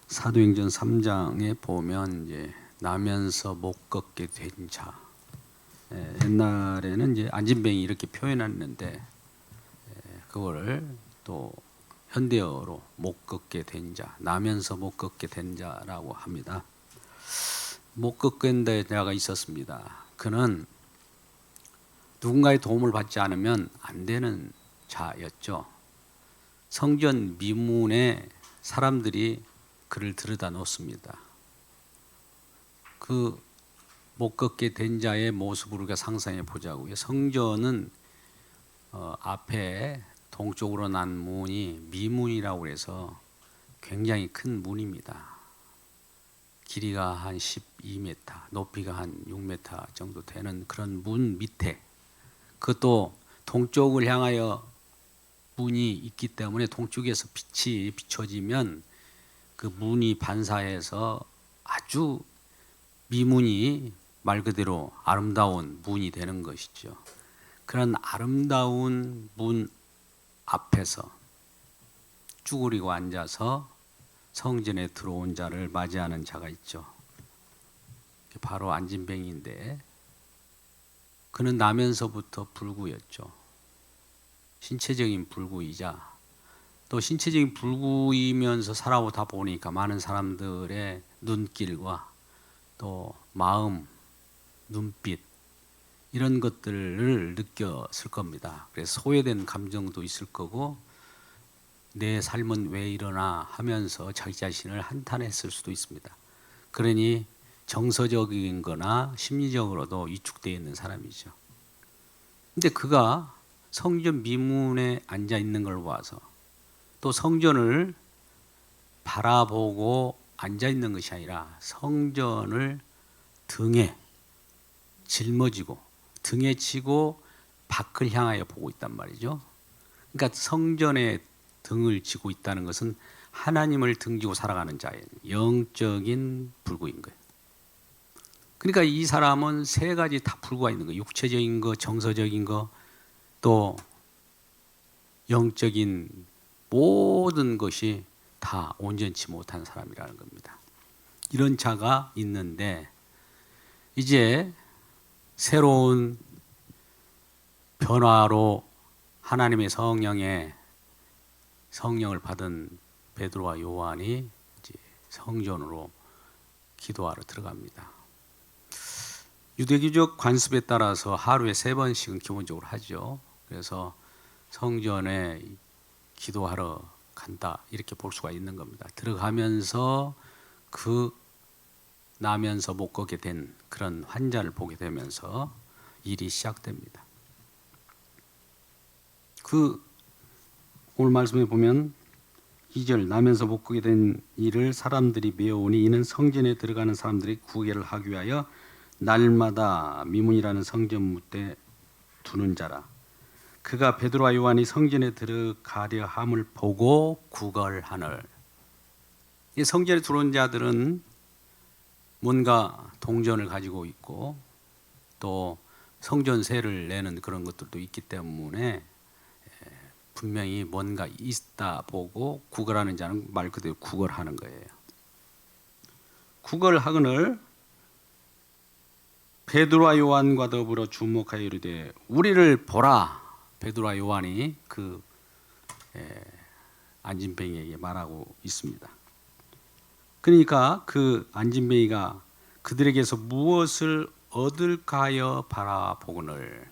사도행전 3장에 보면 이제 나면서 못 걷게 된 자. 옛날에는 이제 안진뱅이 이렇게 표현했는데 그거를 또 현대어로 못 걷게 된 자, 나면서 못 걷게 된 자라고 합니다. 못 걷게 된 자가 있었습니다. 그는 누군가의 도움을 받지 않으면 안 되는 자였죠. 성전 미문에 사람들이 그를 들여다 놓습니다. 그 못 걷게 된 자의 모습을 우리가 상상해 보자고요. 성전은 앞에 동쪽으로 난 문이 미문이라고 해서 굉장히 큰 문입니다. 길이가 한 12m, 높이가 한 6m 정도 되는 그런 문 밑에, 그것도 동쪽을 향하여 문이 있기 때문에 동쪽에서 빛이 비춰지면 그 문이 반사해서 아주 미문이 말 그대로 아름다운 문이 되는 것이죠. 그런 아름다운 문 앞에서 쭈그리고 앉아서 성전에 들어온 자를 맞이하는 자가 있죠. 바로 안진뱅이인데 그는 나면서부터 불구였죠. 신체적인 불구이자 또 신체적인 불구이면서 살아오다 보니까 많은 사람들의 눈길과 또 마음, 눈빛 이런 것들을 느꼈을 겁니다. 그래서 소외된 감정도 있을 거고 내 삶은 왜 이러나 하면서 자기 자신을 한탄했을 수도 있습니다. 그러니 정서적인 거나 심리적으로도 위축되어 있는 사람이죠. 근데 그가 성전 미문에 앉아 있는 걸 봐서 또 성전을 바라보고 앉아 있는 것이 아니라 성전을 등에 짊어지고 등에 지고 밖을 향하여 보고 있단 말이죠. 그러니까 성전에 등을 지고 있다는 것은 하나님을 등지고 살아가는 자예요. 영적인 불구인 거예요. 그러니까 이 사람은 세 가지 다 불구가 있는 거예요. 육체적인 거, 정서적인 거, 또 영적인 모든 것이 다 온전치 못한 사람이라는 겁니다. 이런 자가 있는데 이제 새로운 변화로 하나님의 성령을 받은 베드로와 요한이 이제 성전으로 기도하러 들어갑니다. 유대교적 관습에 따라서 하루에 3번씩은 기본적으로 하죠. 그래서 성전에 기도하러 간다 이렇게 볼 수가 있는 겁니다. 들어가면서 그 나면서 못 걷게 된 그런 환자를 보게 되면서 일이 시작됩니다. 오늘 말씀에 보면 2절 나면서 못 걷게 된 이를 사람들이 메어오니 이는 성전에 들어가는 사람들이 구계를 하기 위하여 날마다 미문이라는 성전 문에 두는 자라. 그가 베드로와 요한이 성전에 들어가려 함을 보고 구걸하늘. 이 성전에 들어온 자들은 뭔가 동전을 가지고 있고 또 성전세를 내는 그런 것들도 있기 때문에 분명히 뭔가 있다 보고 구걸하는 자는 말 그대로 구걸하는 거예요. 구걸하거늘 베드로와 요한과 더불어 주목하여 이르되 우리를 보라. 베드로와 요한이 그 안진뱅이에게 말하고 있습니다. 그러니까 그 안진뱅이가 그들에게서 무엇을 얻을까 하여 바라보거늘.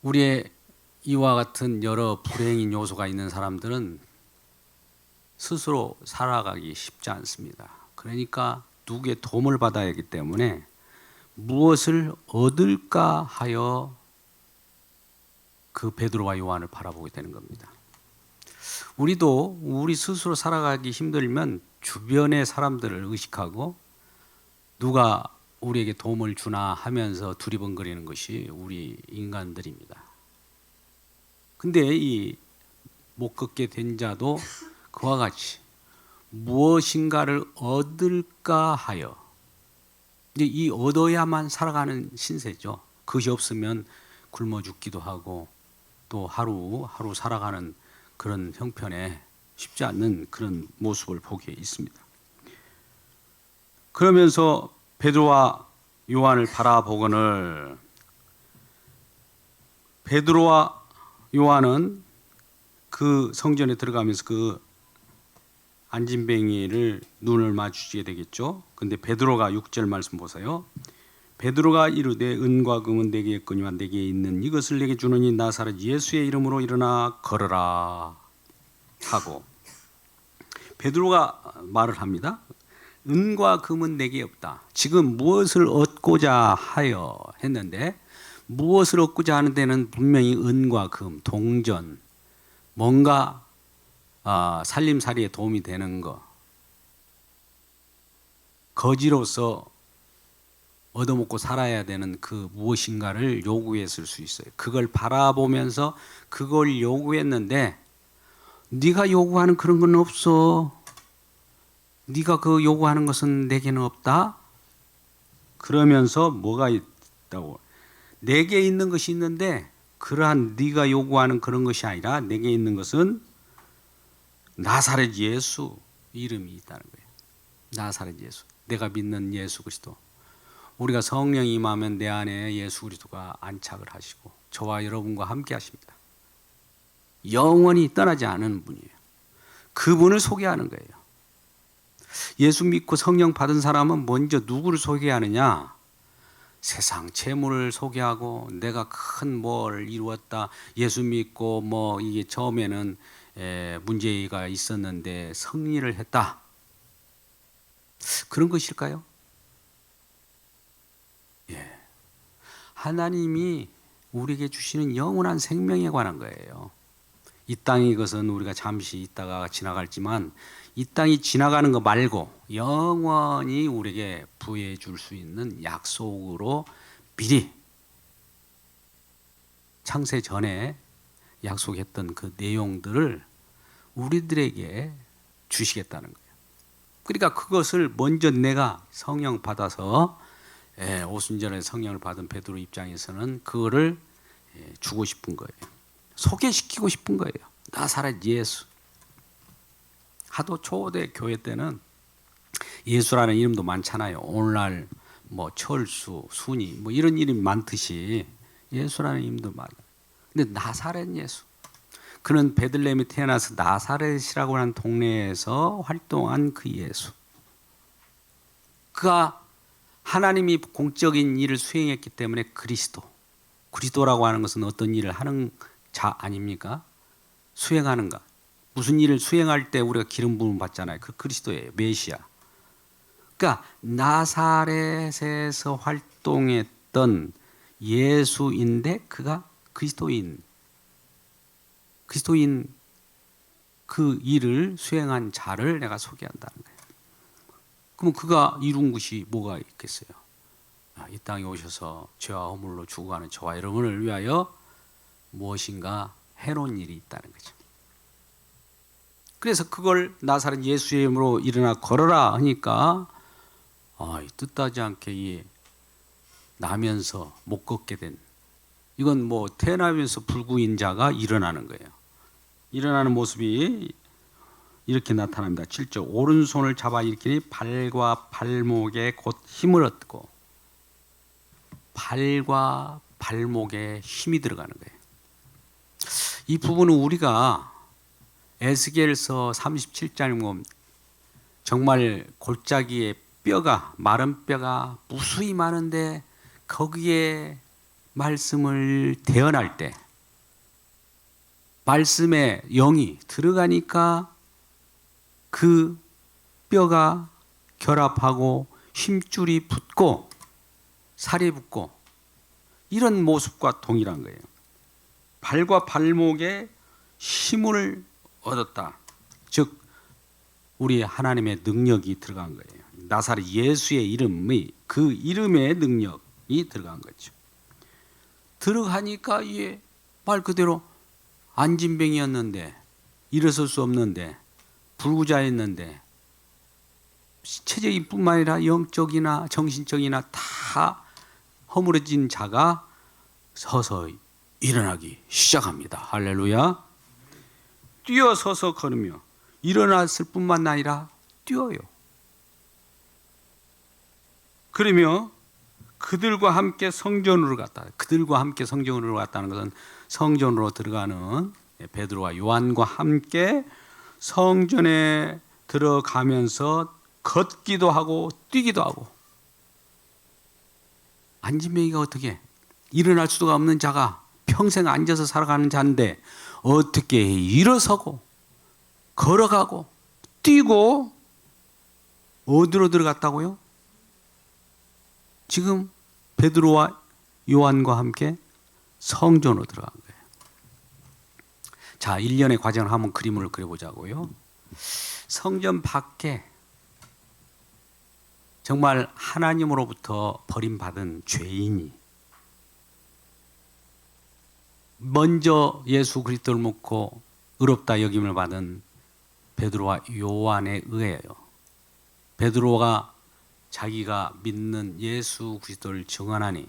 우리의 이와 같은 여러 불행인 요소가 있는 사람들은 스스로 살아가기 쉽지 않습니다. 그러니까 누구의 도움을 받아야 하기 때문에 무엇을 얻을까 하여 그 베드로와 요한을 바라보게 되는 겁니다. 우리도 우리 스스로 살아가기 힘들면 주변의 사람들을 의식하고 누가 우리에게 도움을 주나 하면서 두리번거리는 것이 우리 인간들입니다. 근데 이 못 걷게 된 자도 그와 같이 무엇인가를 얻을까 하여 이 얻어야만 살아가는 신세죠. 그것이 없으면 굶어 죽기도 하고 또 하루 살아가는 그런 형편에 쉽지 않는 그런 모습을 보게 있습니다. 그러면서 베드로와 요한을 바라보거늘 베드로와 요한은 그 성전에 들어가면서 그 안진뱅이를 눈을 마주치게 되겠죠. 근데 베드로가 6절 말씀 보세요. 베드로가 이르되 은과 금은 내게 있거니와 내게 있는 이것을 내게 주노니 나사렛 예수의 이름으로 일어나 걸어라 하고 베드로가 말을 합니다. 은과 금은 내게 없다. 지금 무엇을 얻고자 하여 했는데 무엇을 얻고자 하는 데는 분명히 은과 금, 동전, 뭔가 살림살이에 도움이 되는 거, 거지로서 얻어먹고 살아야 되는 그 무엇인가를 요구했을 수 있어요. 그걸 바라보면서 그걸 요구했는데 네가 요구하는 그런 건 없어. 네가 그 요구하는 것은 내게는 없다. 그러면서 뭐가 있다고? 내게 있는 것이 있는데 그러한 네가 요구하는 그런 것이 아니라 내게 있는 것은 나사렛 예수 이름이 있다는 거예요. 나사렛 예수. 내가 믿는 예수 그리스도. 우리가 성령이 임하면 내 안에 예수 그리스도가 안착을 하시고 저와 여러분과 함께 하십니다. 영원히 떠나지 않은 분이에요. 그분을 소개하는 거예요. 예수 믿고 성령 받은 사람은 먼저 누구를 소개하느냐? 세상 재물을 소개하고 내가 큰 뭘 이루었다. 예수 믿고 뭐 이게 처음에는 문제가 있었는데 승리를 했다. 그런 것일까요? 예. 하나님이 우리에게 주시는 영원한 생명에 관한 거예요. 이 땅의 것은 우리가 잠시 있다가 지나갈지만 이 땅이 지나가는 거 말고 영원히 우리에게 부여해 줄 수 있는 약속으로 미리 창세 전에 약속했던 그 내용들을 우리들에게 주시겠다는 거예요. 그러니까 그것을 먼저 내가 성령 받아서 오순절에 성령을 받은 베드로 입장에서는 그거를 주고 싶은 거예요. 소개시키고 싶은 거예요. 나사렛 예수. 하도 초대 교회 때는 예수라는 이름도 많잖아요. 오늘날 뭐 철수, 순이 뭐 이런 이름이 많듯이 예수라는 이름도 많아요. 근데 나사렛 예수. 그는 베들레헴에 태어나서 나사렛이라고 하는 동네에서 활동한 그 예수. 그가 하나님이 공적인 일을 수행했기 때문에 그리스도라고 하는 것은 어떤 일을 하는 자 아닙니까? 수행하는가? 무슨 일을 수행할 때 우리가 기름 부음 받잖아요. 그 그리스도예요. 메시아. 그러니까 나사렛에서 활동했던 예수인데 그가 그리스도인 그 일을 수행한 자를 내가 소개한다는 거예요. 그럼 그가 이룬 것이 뭐가 있겠어요? 이 땅에 오셔서 죄와 허물로 죽어가는 저와 여러분을 위하여 무엇인가 해놓은 일이 있다는 거죠. 그래서 그걸 나사렛 예수의 이름으로 일어나 걸어라 하니까 뜻하지 않게 나면서 못 걷게 된, 이건 뭐 태어나면서 불구인자가 일어나는 거예요. 일어나는 모습이 이렇게 나타납니다. 7절 오른손을 잡아 일으키니 발과 발목에 곧 힘을 얻고, 발과 발목에 힘이 들어가는 거예요. 이 부분은 우리가 에스겔서 37장에 보면 정말 골짜기에 뼈가, 마른 뼈가 무수히 많은데 거기에 말씀을 대언할 때 말씀의 영이 들어가니까 그 뼈가 결합하고 힘줄이 붙고 살이 붙고 이런 모습과 동일한 거예요. 발과 발목에 힘을 얻었다. 즉 우리 하나님의 능력이 들어간 거예요. 나사렛 예수의 이름이 그 이름의 능력이 들어간 거죠. 들어가니까 이게 말 그대로 안진뱅이였는데 일어설 수 없는데 불구자였는데 체적인 뿐만 아니라 영적이나 정신적이나 다 허물어진 자가 서서히 일어나기 시작합니다. 할렐루야. 뛰어서서 걸으며 일어났을 뿐만 아니라 뛰어요. 그러며 그들과 함께 성전으로 갔다. 그들과 함께 성전으로 갔다는 것은 성전으로 들어가는 베드로와 요한과 함께 성전에 들어가면서 걷기도 하고 뛰기도 하고. 안진뱅이가 어떻게 일어날 수가 없는 자가 평생 앉아서 살아가는 자인데 어떻게 일어서고 걸어가고 뛰고 어디로 들어갔다고요? 지금 베드로와 요한과 함께 성전으로 들어간 거예요. 자, 일련의 과정을 한번 그림을 그려보자고요. 성전 밖에 정말 하나님으로부터 버림받은 죄인이 먼저 예수 그리스도를 믿고 의롭다 여김을 받은 베드로와 요한에 의해요. 베드로가 자기가 믿는 예수 그리스도를 증언하니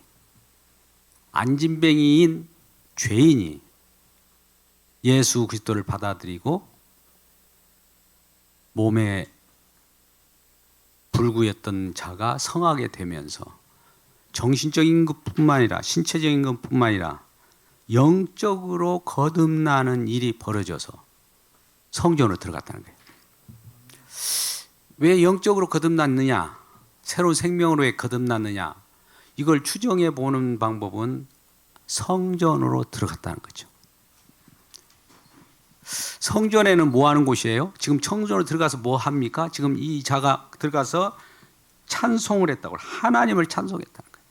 안진뱅이인 죄인이 예수 그리스도를 받아들이고 몸에 불구였던 자가 성하게 되면서 정신적인 것뿐만 아니라 신체적인 것뿐만 아니라 영적으로 거듭나는 일이 벌어져서 성전으로 들어갔다는 거예요. 왜 영적으로 거듭났느냐? 새로운 생명으로 왜 거듭났느냐? 이걸 추정해 보는 방법은 성전으로 들어갔다는 거죠. 성전에는 뭐 하는 곳이에요? 지금 성전으로 들어가서 뭐 합니까? 지금 이 자가 들어가서 찬송을 했다고. 하나님을 찬송했다는 거예요.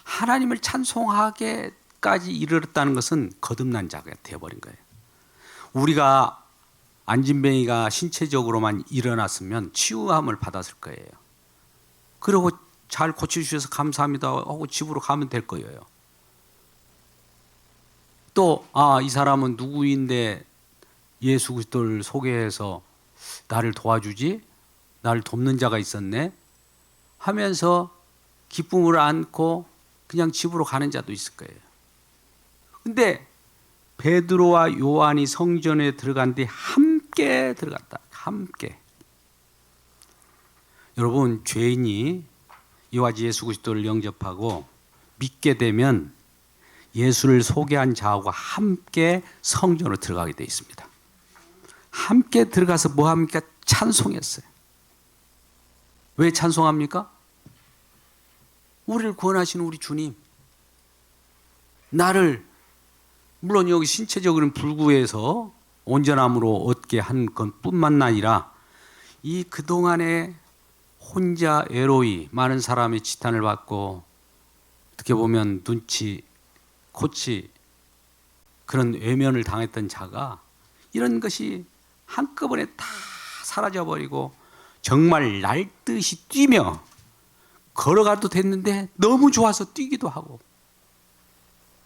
하나님을 찬송하게까지 이르렀다는 것은 거듭난 자가 되어버린 거예요. 우리가 안진뱅이가 신체적으로만 일어났으면 치유함을 받았을 거예요. 그리고 잘 고쳐주셔서 감사합니다 하고 집으로 가면 될 거예요. 또 이 사람은 누구인데 예수 그리스도를 소개해서 나를 도와주지? 나를 돕는 자가 있었네? 하면서 기쁨을 안고 그냥 집으로 가는 자도 있을 거예요. 근데 베드로와 요한이 성전에 들어간 뒤 함께 들어갔다. 함께. 여러분, 죄인이 이와 같이 예수 그리스도를 영접하고 믿게 되면 예수를 소개한 자하고 함께 성전으로 들어가게 되어 있습니다. 함께 들어가서 뭐 합니까? 찬송했어요. 왜 찬송합니까? 우리를 구원하시는 우리 주님, 나를 물론 여기 신체적으로는 불구해서 온전함으로 얻게 한 것뿐만 아니라 이 그동안에 혼자 외로이 많은 사람의 지탄을 받고 어떻게 보면 눈치, 코치 그런 외면을 당했던 자가 이런 것이 한꺼번에 다 사라져버리고 정말 날듯이 뛰며 걸어가도 됐는데 너무 좋아서 뛰기도 하고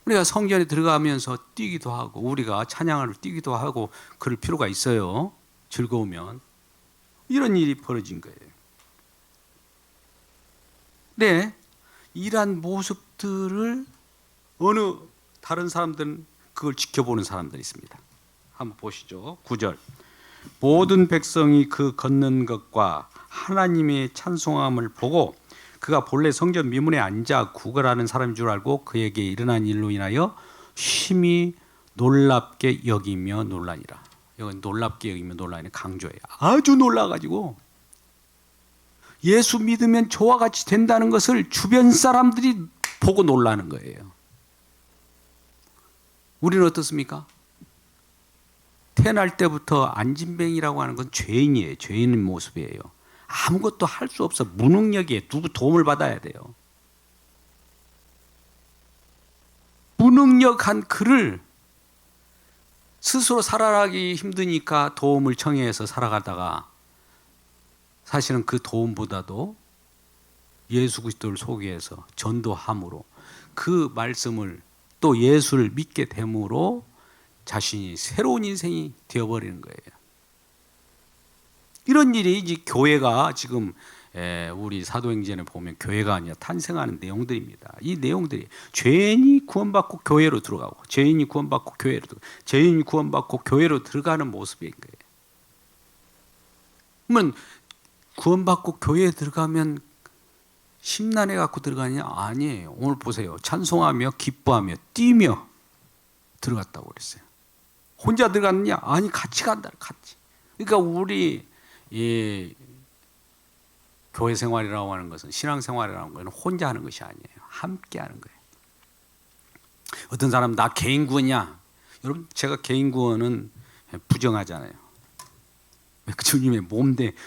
우리가 성전에 들어가면서 뛰기도 하고 우리가 찬양을 뛰기도 하고 그럴 필요가 있어요. 즐거우면. 이런 일이 벌어진 거예요. 네, 이러한 모습들을 어느 다른 사람들은 그걸 지켜보는 사람들이 있습니다. 한번 보시죠. 9절. 모든 백성이 그 걷는 것과 하나님의 찬송함을 보고 그가 본래 성전 미문에 앉아 구걸하는 사람인 줄 알고 그에게 일어난 일로 인하여 심히 놀랍게 여기며 놀라니라. 이건 놀랍게 여기며 놀라니 강조해요. 아주 놀라가지고 예수 믿으면 저와 같이 된다는 것을 주변 사람들이 보고 놀라는 거예요. 우리는 어떻습니까? 태어날 때부터 안진뱅이라고 하는 건 죄인이에요. 죄인의 모습이에요. 아무것도 할 수 없어. 무능력이에요. 누구 도움을 받아야 돼요. 무능력한 그를 스스로 살아가기 힘드니까 도움을 청해서 살아가다가 사실은 그 도움보다도 예수 그리스도를 소개해서 전도함으로 그 말씀을 또 예수를 믿게 됨으로 자신이 새로운 인생이 되어버리는 거예요. 이런 일이 이제 교회가 지금 우리 사도행전에 보면 교회가 아니라 탄생하는 내용들입니다. 이 내용들이 죄인이 구원받고 교회로 들어가고 죄인이 구원받고 교회로 들어가고 죄인이 구원받고 교회로 들어가는 모습인 거예요. 그러면 구원받고 교회에 들어가면 심란해 갖고 들어가냐? 아니에요. 오늘 보세요. 찬송하며 기뻐하며 뛰며 들어갔다고 그랬어요. 혼자 들어갔느냐? 아니, 같이 간다. 같이. 그러니까 우리 교회 생활이라고 하는 것은, 신앙 생활이라는 것은 혼자 하는 것이 아니에요. 함께 하는 거예요. 어떤 사람은 나 개인 구원이야. 여러분, 제가 개인 구원은 부정하잖아요. 주님의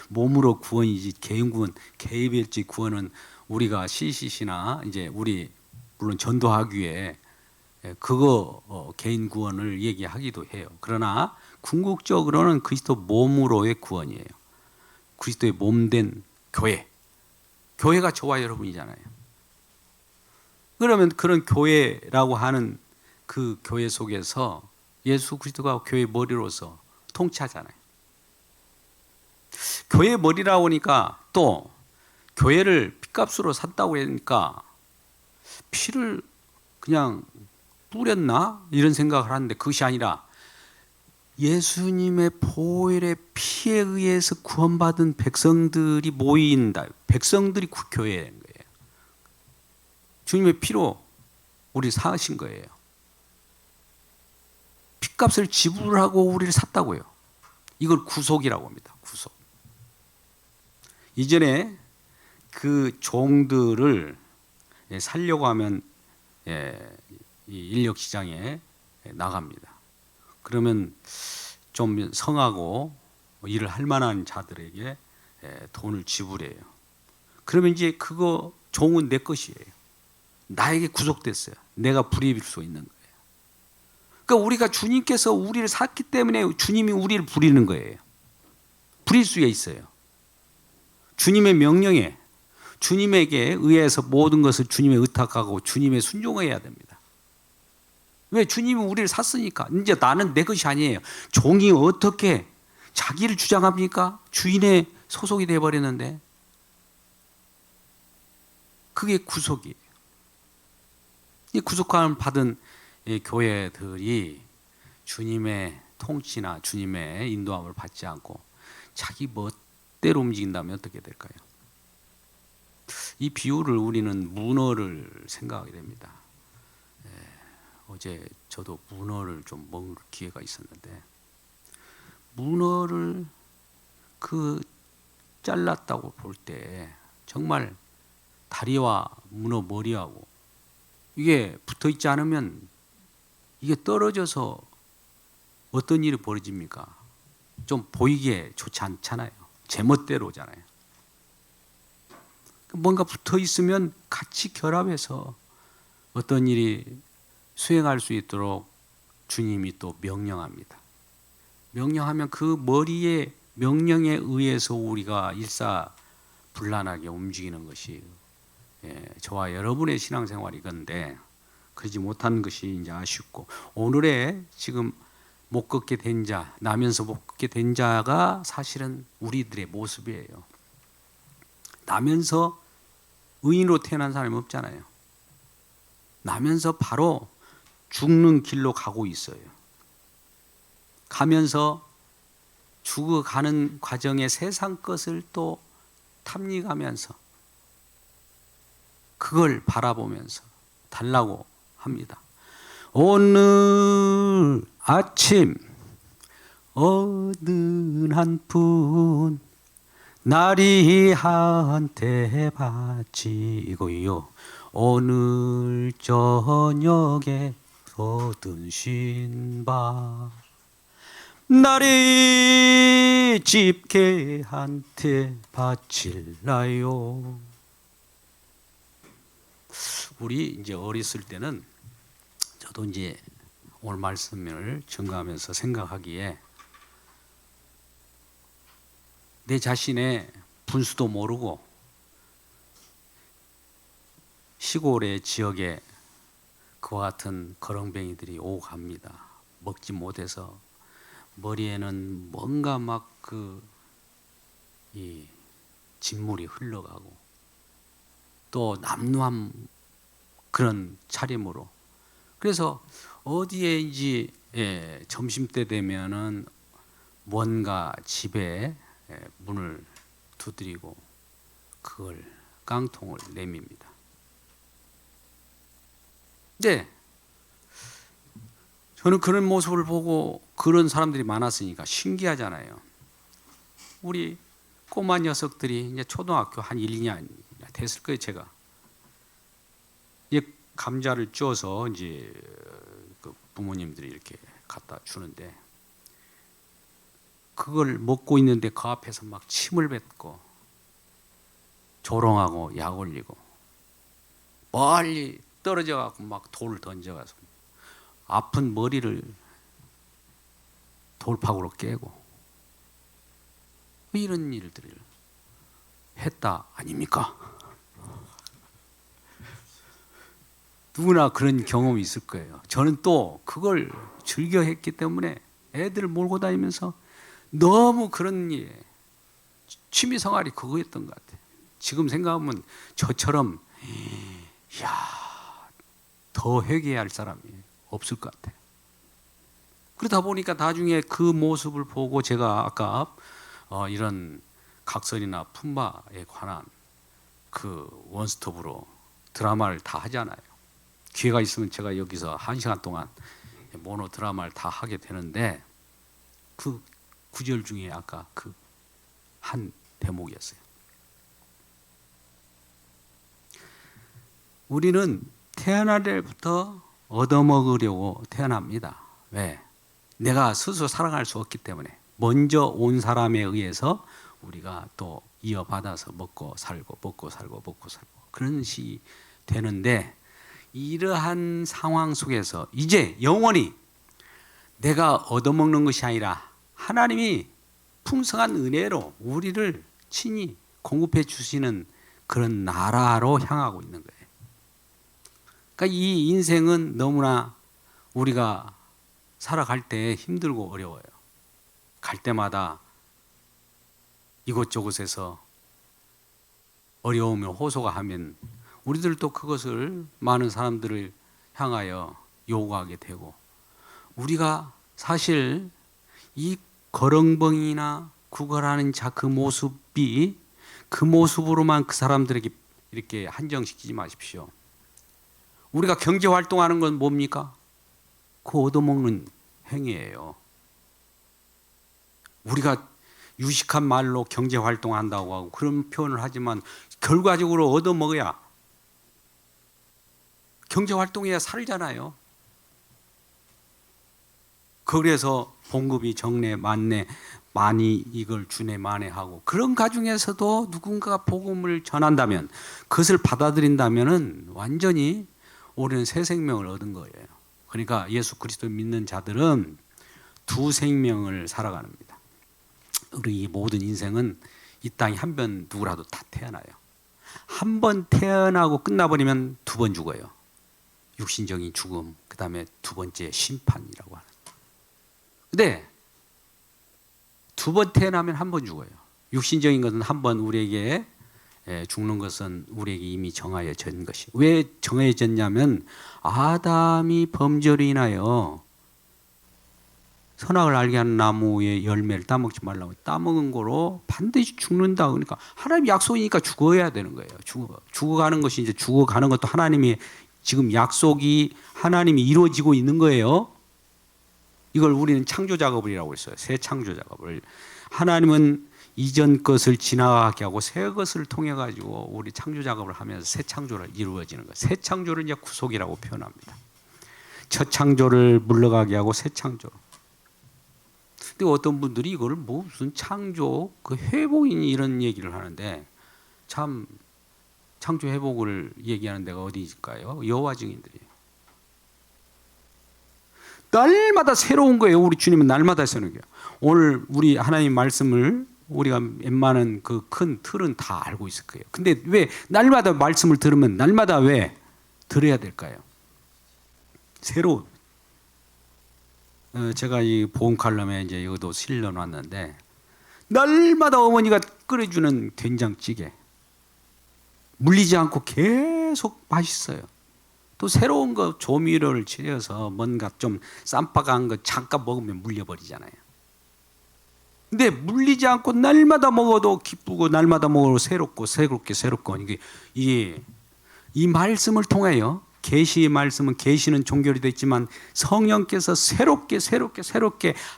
몸으로 구원이지, 개인 구원, 개별적 구원은 우리가 CCC나 이제 우리 물론 전도하기에 그거 개인 구원을 얘기하기도 해요. 그러나 궁극적으로는 그리스도 몸으로의 구원이에요. 그리스도의 몸된 교회가 저와 여러분이잖아요. 그러면 그런 교회라고 하는 그 교회 속에서 예수 그리스도가 교회의 머리로서 통치하잖아요. 교회의 머리라고 하니까 또 교회를 핏값으로 샀다고 하니까 피를 그냥 뿌렸나? 이런 생각을 하는데 그것이 아니라 예수님의 보혈의 피에 의해서 구원받은 백성들이 모인다. 백성들이 교회인 거예요. 주님의 피로 우리를 사신 거예요. 핏값을 지불하고 우리를 샀다고요. 이걸 구속이라고 합니다. 구속. 이전에 그 종들을 살려고 하면 인력 시장에 나갑니다. 그러면 좀 성하고 일을 할 만한 자들에게 돈을 지불해요. 그러면 이제 그거 종은 내 것이에요. 나에게 구속됐어요. 내가 부릴 수 있는 거예요. 그러니까 우리가 주님께서 우리를 샀기 때문에 주님이 우리를 부리는 거예요. 부릴 수가 있어요. 주님의 명령에, 주님에게 의해서 모든 것을 주님에 의탁하고 주님에 순종해야 됩니다. 왜? 주님이 우리를 샀으니까. 이제 나는 내 것이 아니에요. 종이 어떻게 자기를 주장합니까? 주인의 소속이 되어버렸는데. 그게 구속이에요. 이 구속함을 받은 교회들이 주님의 통치나 주님의 인도함을 받지 않고 자기 멋대로 움직인다면 어떻게 될까요? 이 비유를 우리는 문어를 생각하게 됩니다. 어제 저도 문어를 좀 먹을 기회가 있었는데 문어를 잘랐다고 볼 때 정말 다리와 문어 머리하고 이게 붙어 있지 않으면 이게 떨어져서 어떤 일이 벌어집니까? 좀 보이기에 좋지 않잖아요. 제멋대로잖아요. 뭔가 붙어 있으면 같이 결합해서 어떤 일이 수행할 수 있도록 주님이 또 명령합니다. 명령하면 그 머리의 명령에 의해서 우리가 일사불란하게 움직이는 것이 저와 여러분의 신앙생활이건데 그러지 못한 것이 이제 아쉽고 오늘의 지금 못 걷게 된 자, 나면서 못 걷게 된 자가 사실은 우리들의 모습이에요. 나면서 의인으로 태어난 사람이 없잖아요. 나면서 바로 죽는 길로 가고 있어요. 가면서 죽어가는 과정에 세상 것을 또 탐닉하면서 그걸 바라보면서 달라고 합니다. 오늘 아침 어느 한푼 날이 한테 바치고요. 오늘 저녁에 얻은 신바 날이 집게한테 바칠라요. 우리 이제 어렸을 때는 저도 이제 오늘 말씀을 증거하면서 생각하기에 내 자신의 분수도 모르고 시골의 지역에 그와 같은 거렁뱅이들이 오고 갑니다. 먹지 못해서 머리에는 뭔가 막 이 진물이 흘러가고 또 남루한 그런 차림으로 그래서 어디에인지 점심때 되면은 뭔가 집에 문을 두드리고 그걸 깡통을 내밉니다. 네, 저는 그런 모습을 보고 그런 사람들이 많았으니까 신기하잖아요. 우리 꼬마 녀석들이 이제 초등학교 한 1, 2년 됐을 거예요. 제가 이제 감자를 쪄서 이제 그 부모님들이 이렇게 갖다 주는데 그걸 먹고 있는데 그 앞에서 막 침을 뱉고 조롱하고 약 올리고 멀리 떨어져 갖고 막 돌을 던져가서 아픈 머리를 돌파구로 깨고 이런 일들을 했다 아닙니까? 누구나 그런 경험이 있을 거예요. 저는 또 그걸 즐겨 했기 때문에 애들을 몰고 다니면서 너무 그런 취미 생활이 그거였던 것 같아요. 지금 생각하면 저처럼 더 회개해야 할 사람이 없을 것 같아요. 그러다 보니까 나중에 그 모습을 보고 제가 아까 이런 각설이나 품바에 관한 그 원스톱으로 드라마를 다 하잖아요. 기회가 있으면 제가 여기서 1시간 동안 모노 드라마를 다 하게 되는데 그 구절 중에 아까 그 한 대목이었어요. 우리는 태어날 때부터 얻어먹으려고 태어납니다. 왜? 내가 스스로 살아갈 수 없기 때문에 먼저 온 사람에 의해서 우리가 또 이어받아서 먹고 살고 그런 식이 되는데 이러한 상황 속에서 이제 영원히 내가 얻어먹는 것이 아니라 하나님이 풍성한 은혜로 우리를 친히 공급해 주시는 그런 나라로 향하고 있는 거예요. 그러니까 이 인생은 너무나 우리가 살아갈 때 힘들고 어려워요. 갈 때마다 이곳저곳에서 어려우면 호소가 하면 우리들도 그것을 많은 사람들을 향하여 요구하게 되고 우리가 사실 이 거렁벙이나 구걸하는 자 그 모습이 그 모습으로만 그 사람들에게 이렇게 한정시키지 마십시오. 우리가 경제 활동하는 건 뭡니까? 그 얻어먹는 행위예요. 우리가 유식한 말로 경제 활동한다고 하고 그런 표현을 하지만 결과적으로 얻어먹어야 경제 활동해야 살잖아요. 그래서 봉급이 적네 많네 많이 이걸 주네 만회하고 그런 가중에서도 누군가가 복음을 전한다면 그것을 받아들인다면은 완전히 우리는 새 생명을 얻은 거예요. 그러니까 예수 그리스도를 믿는 자들은 두 생명을 살아갑니다. 우리 모든 인생은 이 땅에 한 번 누구라도 다 태어나요. 한 번 태어나고 끝나버리면 두 번 죽어요. 육신적인 죽음, 그 다음에 두 번째 심판이라고 하는. 근데 두 번 태어나면 한 번 죽어요. 육신적인 것은 한 번 우리에게 죽는 것은 우리에게 이미 정하여진 것이. 왜 정해졌냐면 아담이 범죄로 인하여 선악을 알게 하는 나무의 열매를 따먹지 말라고 따먹은 거로 반드시 죽는다. 그러니까 하나님 약속이니까 죽어야 되는 거예요. 죽어가는 것이 이제 죽어가는 것도 하나님이 지금 약속이 하나님이 이루어지고 있는 거예요. 이걸 우리는 창조 작업이라고 했어요. 새 창조 작업을. 하나님은 이전 것을 지나가게 하고 새 것을 통해 가지고 우리 창조 작업을 하면서 새 창조를 이루어지는 거예요. 새 창조를 이제 구속이라고 표현합니다. 첫 창조를 물러가게 하고 새 창조. 근데 어떤 분들이 이걸 뭐 무슨 창조 그 회복이니 이런 얘기를 하는데 참 창조 회복을 얘기하는 데가 어디일까요? 여호와 증인들이에요. 날마다 새로운 거예요. 우리 주님은 날마다 새로운 거예요. 오늘 우리 하나님 말씀을 우리가 웬만한 그 큰 틀은 다 알고 있을 거예요. 근데 왜 날마다 말씀을 들으면 날마다 왜 들어야 될까요? 새로운. 제가 이 보험 칼럼에 이제 이것도 실려놨는데 날마다 어머니가 끓여주는 된장찌개 물리지 않고 계속 맛있어요. 또 새로운 거 조미료를 칠해서 뭔가 좀 쌈박한 거 잠깐 먹으면 물려버리잖아요. 근데 물리지 않고 날마다 먹어도 기쁘고 날마다 먹어도 새롭고 이게 이 말씀을 통하여 계시의 말씀은 계시는 종결이 됐지만 성령께서 새롭게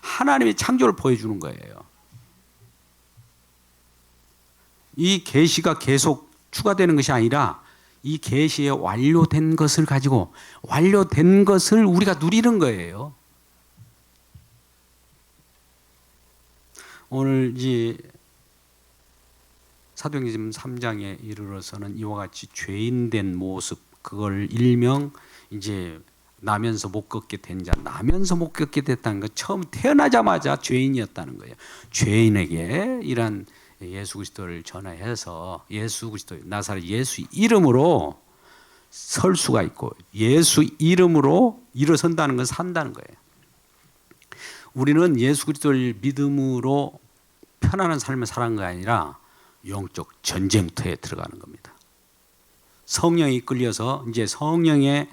하나님의 창조를 보여주는 거예요. 이 계시가 계속 추가되는 것이 아니라 이 계시에 완료된 것을 가지고 완료된 것을 우리가 누리는 거예요. 오늘 이 사도행전 3장에 이르러서는 이와 같이 죄인된 모습, 그걸 일명 이제 나면서 못 걷게 된 자, 나면서 못 걷게 됐다는 것, 처음 태어나자마자 죄인이었다는 거예요. 죄인에게 이런 예수 그리스도를 전하여서 예수 그리스도 나사렛 예수 이름으로 설 수가 있고 예수 이름으로 일어선다는 건 산다는 거예요. 우리는 예수 그리스도를 믿음으로 편안한 삶을 사는 게 아니라 영적 전쟁터에 들어가는 겁니다. 성령에 이끌려서 이제 성령에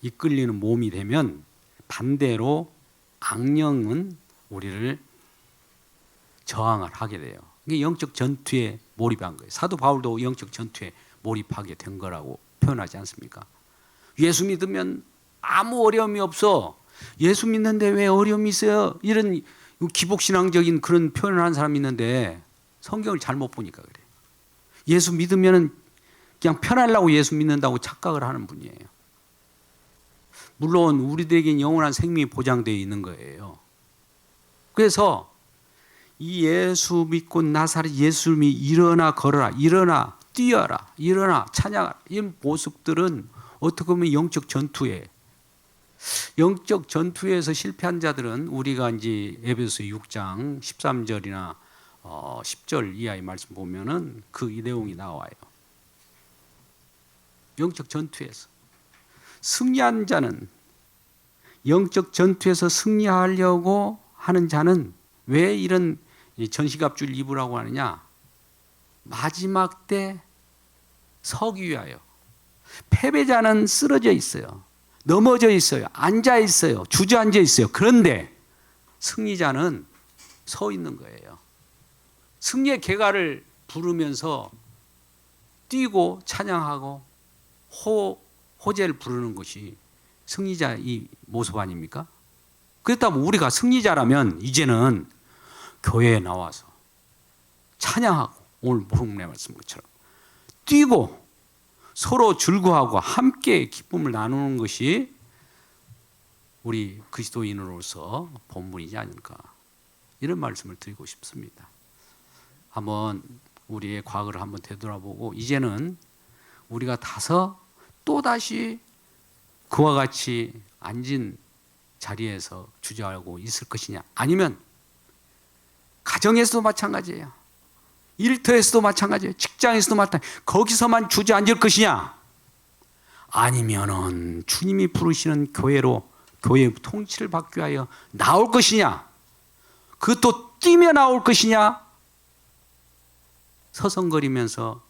이끌리는 몸이 되면 반대로 악령은 우리를 저항을 하게 돼요. 이게 영적 전투에 몰입한 거예요. 사도 바울도 영적 전투에 몰입하게 된 거라고 표현하지 않습니까? 예수 믿으면 아무 어려움이 없어. 예수 믿는데 왜 어려움이 있어요? 이런 기복신앙적인 그런 표현을 하는 사람이 있는데 성경을 잘못 보니까 그래. 예수 믿으면 그냥 편하려고 예수 믿는다고 착각을 하는 분이에요. 물론 우리들에겐 영원한 생명이 보장되어 있는 거예요. 그래서 이 예수 믿고 나사렛 예수님이 일어나 걸어라, 일어나 뛰어라, 일어나 찬양하라, 이런 모습들은 어떻게 보면 영적 전투에서 실패한 자들은 우리가 이제 에베소 6장 13절이나 10절 이하의 말씀 보면은 그 이 내용이 나와요. 영적 전투에서 승리한 자는, 영적 전투에서 승리하려고 하는 자는 왜 이런 전시갑주를 입으라고 하느냐? 마지막 때 서기 위하여. 패배자는 쓰러져 있어요. 넘어져 있어요. 앉아 있어요. 주저앉아 있어요. 그런데 승리자는 서 있는 거예요. 승리의 계가를 부르면서 뛰고 찬양하고 호제를 부르는 것이 승리자의 모습 아닙니까? 그렇다면 우리가 승리자라면 이제는 교회에 나와서 찬양하고 오늘 목록내 말씀 것처럼 뛰고 서로 즐거워하고 함께 기쁨을 나누는 것이 우리 그리스도인으로서 본분이지 않을까, 이런 말씀을 드리고 싶습니다. 한번 우리의 과거를 한번 되돌아보고 이제는 우리가 다서 또다시 그와 같이 앉은 자리에서 주저하고 있을 것이냐, 아니면 가정에서도 마찬가지예요. 일터에서도 마찬가지예요. 직장에서도 마찬가지예요. 거기서만 주저앉을 것이냐, 아니면은 주님이 부르시는 교회로 교회의 통치를 받기 위하여 나올 것이냐, 그것도 뛰며 나올 것이냐, 서성거리면서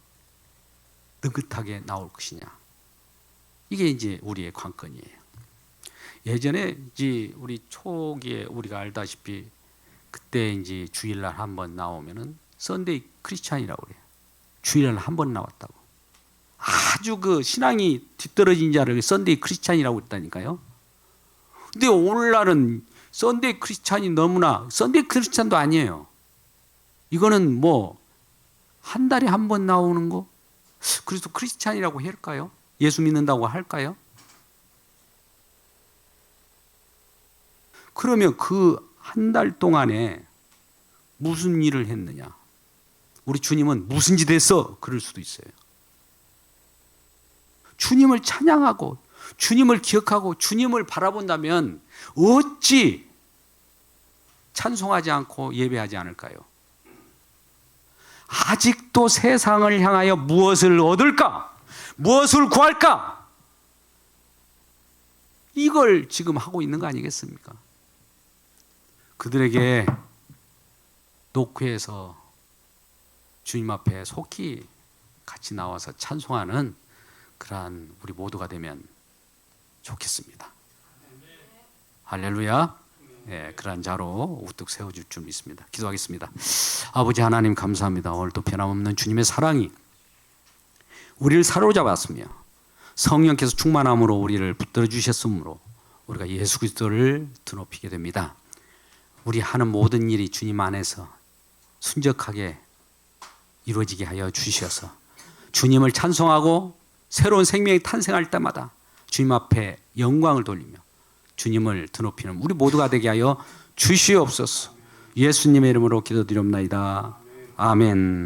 느긋하게 나올 것이냐, 이게 이제 우리의 관건이에요. 예전에 이제 우리 초기에 우리가 알다시피 그때 이제 주일날 한번 나오면은 썬데이 크리스찬이라고 그래요. 주일날 한번 나왔다고. 아주 그 신앙이 뒤떨어진 자를 썬데이 크리스찬이라고 했다니까요. 근데 오늘날은 썬데이 크리스찬이 너무나, 썬데이 크리스찬도 아니에요. 이거는 뭐 한 달에 한 번 나오는 거, 그래서 크리스찬이라고 할까요? 예수 믿는다고 할까요? 그러면 그 한 달 동안에 무슨 일을 했느냐? 우리 주님은 무슨 짓 했어? 그럴 수도 있어요. 주님을 찬양하고 주님을 기억하고 주님을 바라본다면 어찌 찬송하지 않고 예배하지 않을까요? 아직도 세상을 향하여 무엇을 얻을까? 무엇을 구할까? 이걸 지금 하고 있는 거 아니겠습니까? 그들에게 녹회에서 주님 앞에 속히 같이 나와서 찬송하는 그러한 우리 모두가 되면 좋겠습니다. 할렐루야. 그러한 자로 우뚝 세워줄 줄 믿습니다. 기도하겠습니다. 아버지 하나님 감사합니다. 오늘도 변함없는 주님의 사랑이 우리를 사로잡았으며 성령께서 충만함으로 우리를 붙들어 주셨으므로 우리가 예수 그리스도를 드높이게 됩니다. 우리 하는 모든 일이 주님 안에서 순적하게 이루어지게 하여 주셔서 주님을 찬송하고 새로운 생명이 탄생할 때마다 주님 앞에 영광을 돌리며 주님을 드높이는 우리 모두가 되게 하여 주시옵소서. 예수님의 이름으로 기도드립니다. 아멘.